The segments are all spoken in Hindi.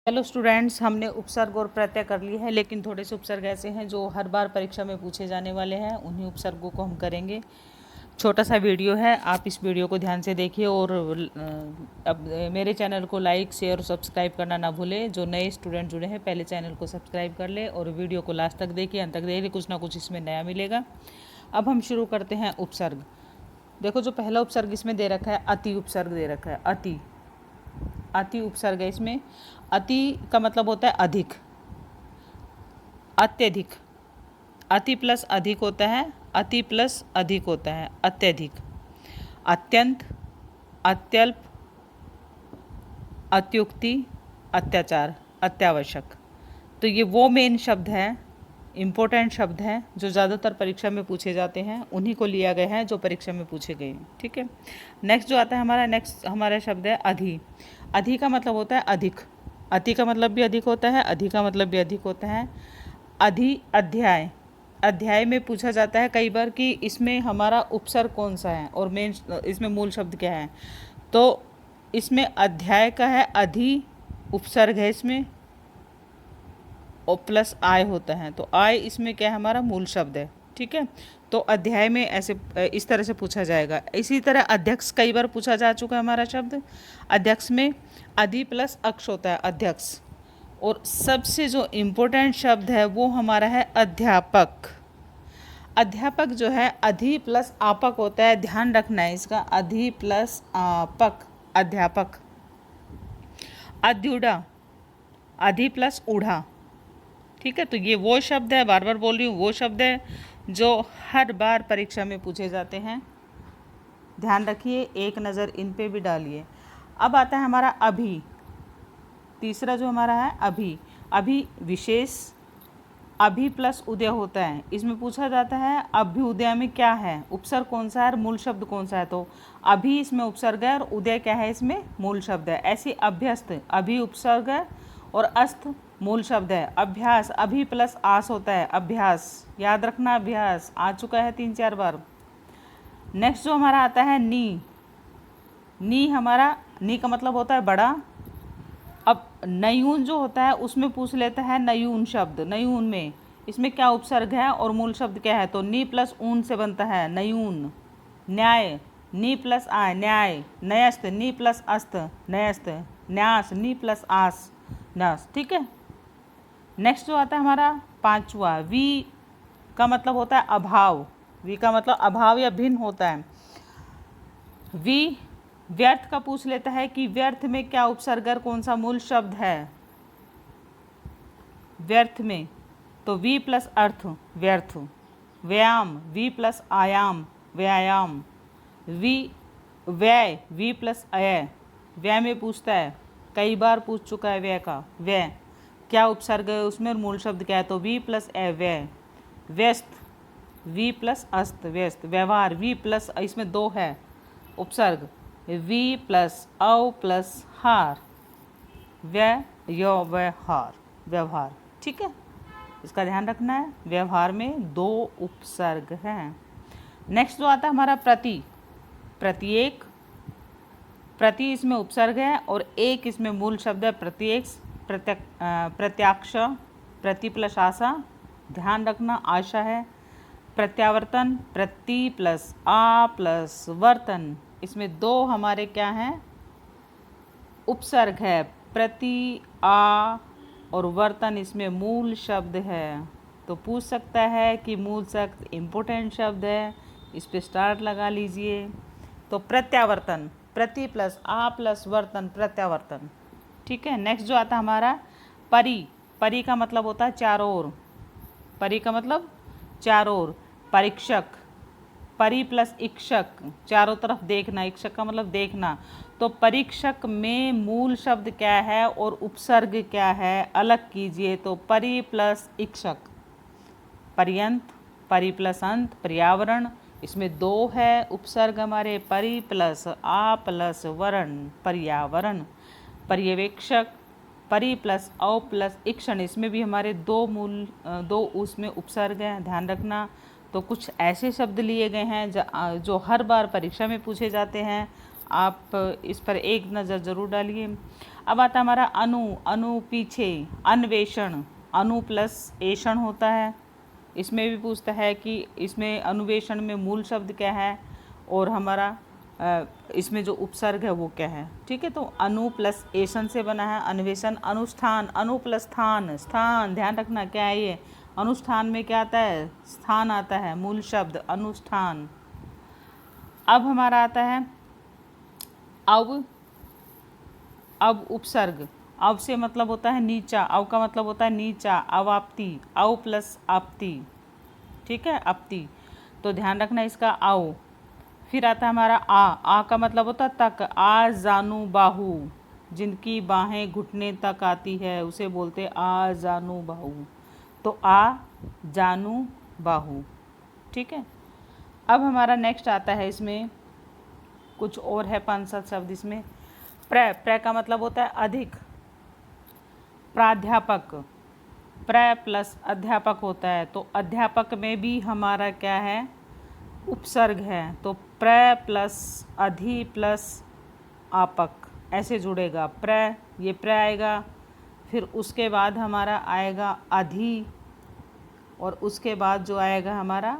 हेलो स्टूडेंट्स, हमने उपसर्ग और प्रत्यय कर लिए है, लेकिन थोड़े से उपसर्ग ऐसे हैं जो हर बार परीक्षा में पूछे जाने वाले हैं। उन्हीं उपसर्गों को हम करेंगे। छोटा सा वीडियो है, आप इस वीडियो को ध्यान से देखिए और अब मेरे चैनल को लाइक शेयर और सब्सक्राइब करना ना भूलें। जो नए स्टूडेंट जुड़े हैं पहले चैनल को सब्सक्राइब कर ले और वीडियो को लास्ट तक देखिए, अंत तक देखिए, कुछ ना कुछ इसमें नया मिलेगा। अब हम शुरू करते हैं उपसर्ग। देखो, जो पहला उपसर्ग इसमें दे रखा है, अति उपसर्ग दे रखा है। अति अति उपसर्ग है इसमें। अति का मतलब होता है अधिक, अत्यधिक। अति प्लस अधिक होता है, अति प्लस अधिक होता है अत्यधिक। अत्यंत, अत्यल्प, अत्युक्ति, अत्याचार, अत्यावश्यक। तो ये वो मेन शब्द है, इम्पोर्टेंट शब्द हैं जो ज़्यादातर परीक्षा में पूछे जाते हैं। उन्हीं को लिया गया है जो परीक्षा में पूछे गए हैं। ठीक है। नेक्स्ट जो आता है हमारा शब्द है अधि। अधि का मतलब होता है अधिक। अति का मतलब भी अधिक होता है, अधि का मतलब भी अधिक होता है। अधि अध्याय। अध्याय में पूछा जाता है कई बार कि इसमें हमारा उपसर्ग कौन सा है और मेन इसमें मूल शब्द क्या है। तो इसमें अध्याय का है अधि, उपसर्ग है इसमें और प्लस आय होता है। तो आय इसमें क्या है, हमारा मूल शब्द है। ठीक है। तो अध्याय में ऐसे इस तरह से पूछा जाएगा। इसी तरह अध्यक्ष कई बार पूछा जा चुका है हमारा शब्द। अध्यक्ष में अधि प्लस अक्ष होता है, अध्यक्ष। और सबसे जो इम्पोर्टेंट शब्द है वो हमारा है अध्यापक। अध्यापक जो है अधि प्लस आपक होता है, ध्यान रखना है इसका। अधि प्लस आपक, अध्यापक। अध्युड़ा, अधि प्लस ऊढ़ा। ठीक है। तो ये वो शब्द है, बार बार बोल रही हूँ, वो शब्द है जो हर बार परीक्षा में पूछे जाते हैं। ध्यान रखिए, एक नज़र इन पे भी डालिए। अब आता है हमारा अभी। तीसरा जो हमारा है अभी। अभी विशेष, अभी प्लस उदय होता है। इसमें पूछा जाता है अभ्युदय में क्या है, उपसर्ग कौन सा है और मूल शब्द कौन सा है। तो अभी इसमें उपसर्ग है और उदय क्या है, इसमें मूल शब्द है। ऐसे अभ्यस्त, अभी उपसर्ग है और अस्त मूल शब्द है। अभ्यास, अभी प्लस आस होता है, अभ्यास। याद रखना, अभ्यास आ चुका है 3-4 बार। नेक्स्ट जो हमारा आता है नी। नी हमारा, नी का मतलब होता है बड़ा। अब नयून जो होता है उसमें पूछ लेता है नयून शब्द। नयून में इसमें क्या उपसर्ग है और मूल शब्द क्या है। तो नी प्लस ऊन से बनता है नयून। न्याय, नी प्लस आय, न्याय। न्यस्त, नी प्लस अस्त, न्यस्त। न्यास, नी प्लस आस, न्यास। ठीक है। नेक्स्ट जो आता है हमारा पांचवा, वी का मतलब होता है अभाव। वी का मतलब अभाव या भिन्न होता है। वी व्यर्थ का पूछ लेता है कि व्यर्थ में क्या उपसर्ग और कौन सा मूल शब्द है व्यर्थ में। तो वी प्लस अर्थ, व्यर्थ। व्यायाम, वी प्लस आयाम, व्यायाम। वी व्यय, वी प्लस अय, व्यय में पूछता है, कई बार पूछ चुका है व्यय का। व्यय क्या उपसर्ग है उसमें और मूल शब्द क्या है। तो वी प्लस अय, व्यय। व्यस्त, वी प्लस अस्त, व्यस्त। व्यवहार, वी प्लस, इसमें दो है उपसर्ग, वी प्लस औ प्लस हार, व्यवहार, व्यवहार। ठीक है, इसका ध्यान रखना है। व्यवहार में दो उपसर्ग हैं। नेक्स्ट जो आता है हमारा प्रति। प्रत्येक, प्रति इसमें उपसर्ग है और एक इसमें मूल शब्द है। प्रत्येक, प्रत्याक्ष, प्रति प्लस आशा, ध्यान रखना आशा है। प्रत्यावर्तन, प्रति प्लस आ प्लस वर्तन, इसमें दो हमारे क्या हैं, उपसर्ग है। प्रति, आ और वर्तन इसमें मूल शब्द है। तो पूछ सकता है कि मूल शब्द इम्पोर्टेंट शब्द है, इस पे स्टार लगा लीजिए। तो प्रत्यावर्तन, प्रति प्लस आ प्लस वर्तन, प्रत्यावर्तन। ठीक है। नेक्स्ट जो आता है हमारा परि। परि का मतलब होता है चारों ओर। परि का मतलब चारों ओर। परीक्षक, परि प्लस इक्षक, चारों तरफ देखना। इक्षक का मतलब देखना। तो परीक्षक में मूल शब्द क्या है और उपसर्ग क्या है, अलग कीजिए। तो परि प्लस इक्षक। पर्यंत, परि प्लस अंत, पर्यावरण, इसमें दो है उपसर्ग हमारे। परि प्लस आ प्लस वर्ण, पर्यावरण। पर्यवेक्षक, परि प्लस औ प्लस इक्षण, इसमें भी हमारे दो उसमें उपसर्ग हैं, ध्यान रखना। तो कुछ ऐसे शब्द लिए गए हैं जो हर बार परीक्षा में पूछे जाते हैं आप इस पर एक नज़र ज़रूर डालिए। अब आता है हमारा अनु। अनु पीछे, अन्वेषण, अनु प्लस एषण होता है। इसमें भी पूछता है कि इसमें अनुवेषण में मूल शब्द क्या है और हमारा इसमें जो उपसर्ग है वो क्या है। ठीक है, तो अनु प्लस एषण से बना है अन्वेषण। अनुष्ठान, अनु प्लस स्थान, स्थान ध्यान रखना क्या है ये, अनुष्ठान में क्या आता है, स्थान आता है, मूल शब्द अनुष्ठान। अब हमारा आता है अब उपसर्ग। अब से मतलब होता है नीचा, अब का मतलब होता है नीचा, अवाप्ति, अव प्लस आपति। ठीक है, आपति, तो ध्यान रखना इसका आओ। फिर आता है हमारा आ का मतलब होता है तक, आ जानू बाहू, जिनकी बाहें घुटने तक आती है उसे बोलते आ जानू बाहू, तो आ जानू बाहू। ठीक है, अब हमारा नेक्स्ट आता है, इसमें कुछ और है 5-7 शब्द इसमें। प्र का मतलब होता है अधिक, प्राध्यापक, प्र प्लस अध्यापक होता है, तो अध्यापक में भी हमारा क्या है, उपसर्ग है, तो प्र प्लस अधि प्लस आपक ऐसे जुड़ेगा। ये प्र आएगा, फिर उसके बाद हमारा आएगा अधि, और उसके बाद जो आएगा हमारा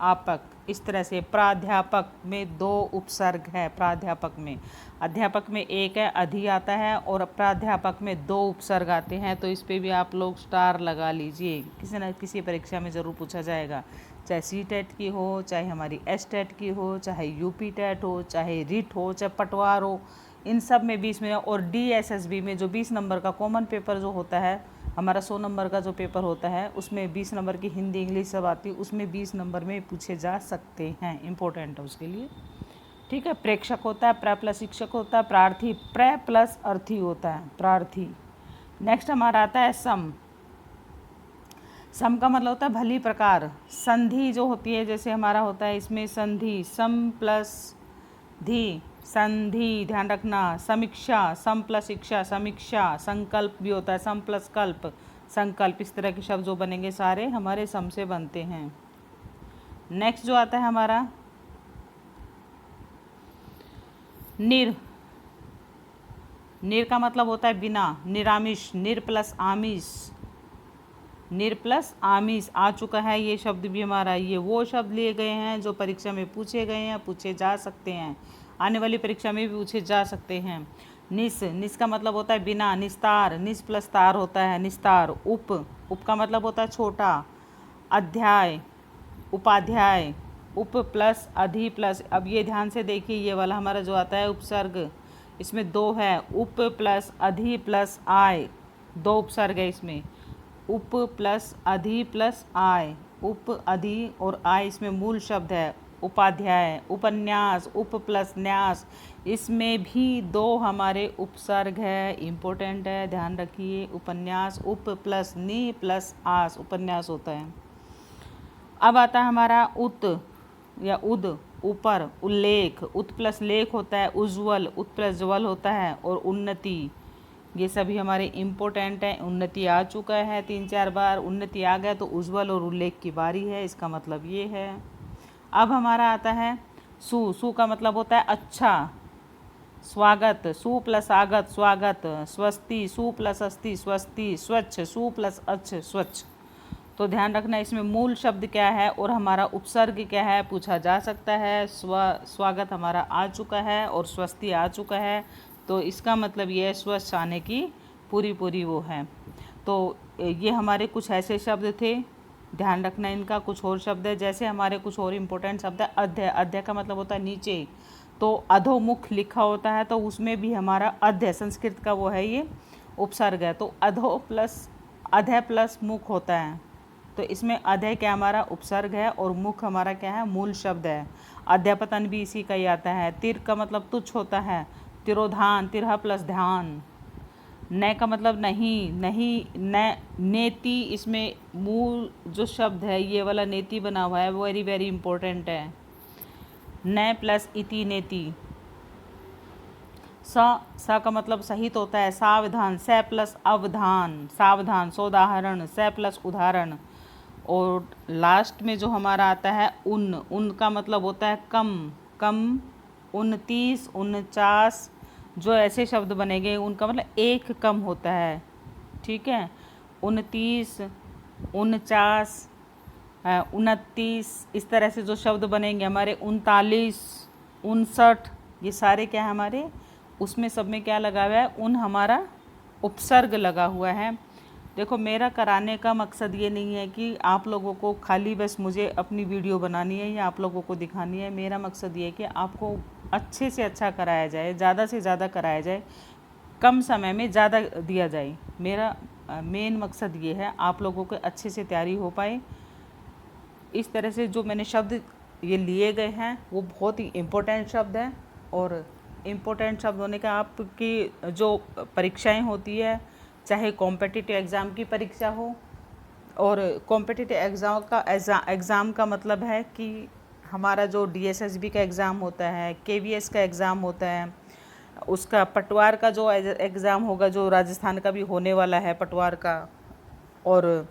आपक। इस तरह से प्राध्यापक में 2 उपसर्ग है, प्राध्यापक में, अध्यापक में 1 है, अधि आता है, और प्राध्यापक में 2 उपसर्ग आते हैं। तो इस पे भी आप लोग स्टार लगा लीजिए, किसी न किसी परीक्षा में ज़रूर पूछा जाएगा, चाहे सी-टेट की हो, चाहे हमारी एस-टेट की हो, चाहे यूपी-टेट हो, चाहे रिट हो, चाहे पटवार हो, इन सब में 20 में। और DSSB में जो 20 नंबर का कॉमन पेपर जो होता है, हमारा 100 नंबर का जो पेपर होता है, उसमें 20 नंबर की हिंदी इंग्लिश सब आती है, उसमें 20 नंबर में पूछे जा सकते हैं, इम्पोर्टेंट है उसके लिए। ठीक है, प्रेक्षक होता है, प्र प्लस शिक्षक होता है, प्रार्थी प्र प्लस अर्थी होता है, प्रार्थी। नेक्स्ट हमारा आता है सम। सम का मतलब होता है भली प्रकार। संधि जो होती है, जैसे हमारा होता है इसमें संधि, सम प्लस धी, संधि ध्यान रखना। समीक्षा, सम प्लस शिक्षा, समीक्षा। संकल्प भी होता है, सम प्लस कल्प, संकल्प। इस तरह के शब्द जो बनेंगे सारे हमारे सम से बनते हैं। नेक्स्ट जो आता है हमारा निर। निर का मतलब होता है बिना, निरामिष, निर प्लस आमिष, निर प्लस आमिष आ चुका है ये शब्द भी हमारा। ये वो शब्द लिए गए हैं जो परीक्षा में पूछे गए हैं, पूछे जा सकते हैं, आने वाली परीक्षा में भी पूछे जा सकते हैं। निस, निस का मतलब होता है बिना, निस्तार, निस प्लस तार होता है निस्तार। उप का मतलब होता है छोटा। अध्याय, उपाध्याय, उप प्लस अधि प्लस, अब ये ध्यान से देखिए, ये वाला हमारा जो आता है उपसर्ग, इसमें 2 है, उप प्लस अधि प्लस आय, 2 उपसर्ग है इसमें, उप प्लस अधि प्लस आय, उप अधि और आय इसमें मूल शब्द है। उपाध्याय, उपन्यास, उप प्लस न्यास, इसमें भी 2 हमारे उपसर्ग है, इम्पोर्टेंट है, ध्यान रखिए। उपन्यास, उप प्लस नि प्लस आस, उपन्यास होता है। अब आता है हमारा उत या उद, ऊपर, उल्लेख, उत प्लस लेख होता है, उज्ज्वल, उत प्लस ज्वल होता है, और उन्नति, ये सभी हमारे इम्पोर्टेंट हैं। उन्नति आ चुका है 3-4 बार, उन्नति आ गया तो उज्ज्वल और उल्लेख की बारी है, इसका मतलब ये है। अब हमारा आता है सु का मतलब होता है अच्छा, स्वागत, सु प्लस आगत, स्वागत। स्वस्ति, सु प्लस अस्ति, स्वस्ति। स्वच्छ, सु प्लस अच्छ, स्वच्छ। तो ध्यान रखना इसमें मूल शब्द क्या है और हमारा उपसर्ग क्या है, पूछा जा सकता है। स्वागत हमारा आ चुका है और स्वस्ति आ चुका है, तो इसका मतलब ये है स्वच्छ आने की पूरी वो है। तो ये हमारे कुछ ऐसे शब्द थे, ध्यान रखना इनका। कुछ और शब्द है, जैसे हमारे कुछ और इम्पोर्टेंट शब्द है अध्याय। अध्याय का मतलब होता है नीचे, तो अधोमुख लिखा होता है, तो उसमें भी हमारा अध्याय, संस्कृत का वो है, ये उपसर्ग है, तो अधो प्लस अध्याय प्लस मुख होता है, तो इसमें अध्याय क्या हमारा उपसर्ग है और मुख हमारा क्या है, मूल शब्द है। अध्यापतन भी इसी का ही आता है। तिर का मतलब तुच्छ होता है, तिरोधान, तिरह प्लस ध्यान। न का मतलब नहीं, नहीं न, नेति, इसमें मूल जो शब्द है ये वाला नेति बना हुआ है, वेरी वेरी इंपॉर्टेंट है। न प्लस इति, नेति। स का मतलब सहित होता है, सावधान, स प्लस अवधान, सावधान, सोदाहरण, स प्लस उदाहरण। और लास्ट में जो हमारा आता है उन का मतलब होता है कम, कम 29, 49 जो ऐसे शब्द बनेंगे उनका मतलब एक कम होता है, ठीक है। 29, 49, 29 इस तरह से जो शब्द बनेंगे हमारे, 39, 59, ये सारे क्या है हमारे, उसमें सब में क्या लगा हुआ है, उन हमारा उपसर्ग लगा हुआ है। देखो मेरा कराने का मकसद ये नहीं है कि आप लोगों को खाली बस मुझे अपनी वीडियो बनानी है या आप लोगों को दिखानी है। मेरा मकसद ये है कि आपको अच्छे से अच्छा कराया जाए, ज़्यादा से ज़्यादा कराया जाए, कम समय में ज़्यादा दिया जाए। मेरा मेन मकसद ये है आप लोगों को अच्छे से तैयारी हो पाए। इस तरह से जो मैंने शब्द ये लिए गए हैं वो बहुत ही इम्पोर्टेंट शब्द हैं, और इम्पोर्टेंट शब्द होने का आपकी जो परीक्षाएं होती है, चाहे कॉम्पिटिटिव एग्ज़ाम की परीक्षा हो, और कॉम्पिटिटिव एग्ज़ाम का मतलब है कि हमारा जो DSSB का एग्ज़ाम होता है, KVS का एग्ज़ाम होता है, उसका पटवार का जो एग्ज़ाम होगा, जो राजस्थान का भी होने वाला है पटवार का, और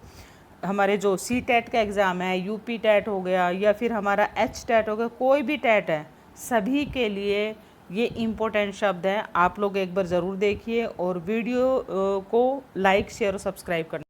हमारे जो CTET का एग्ज़ाम है, UP टेट हो गया या फिर हमारा HTET हो गया, कोई भी टेट है, सभी के लिए ये इम्पोर्टेंट शब्द हैं। आप लोग एक बार ज़रूर देखिए और वीडियो को लाइक, शेयर और सब्सक्राइब करना।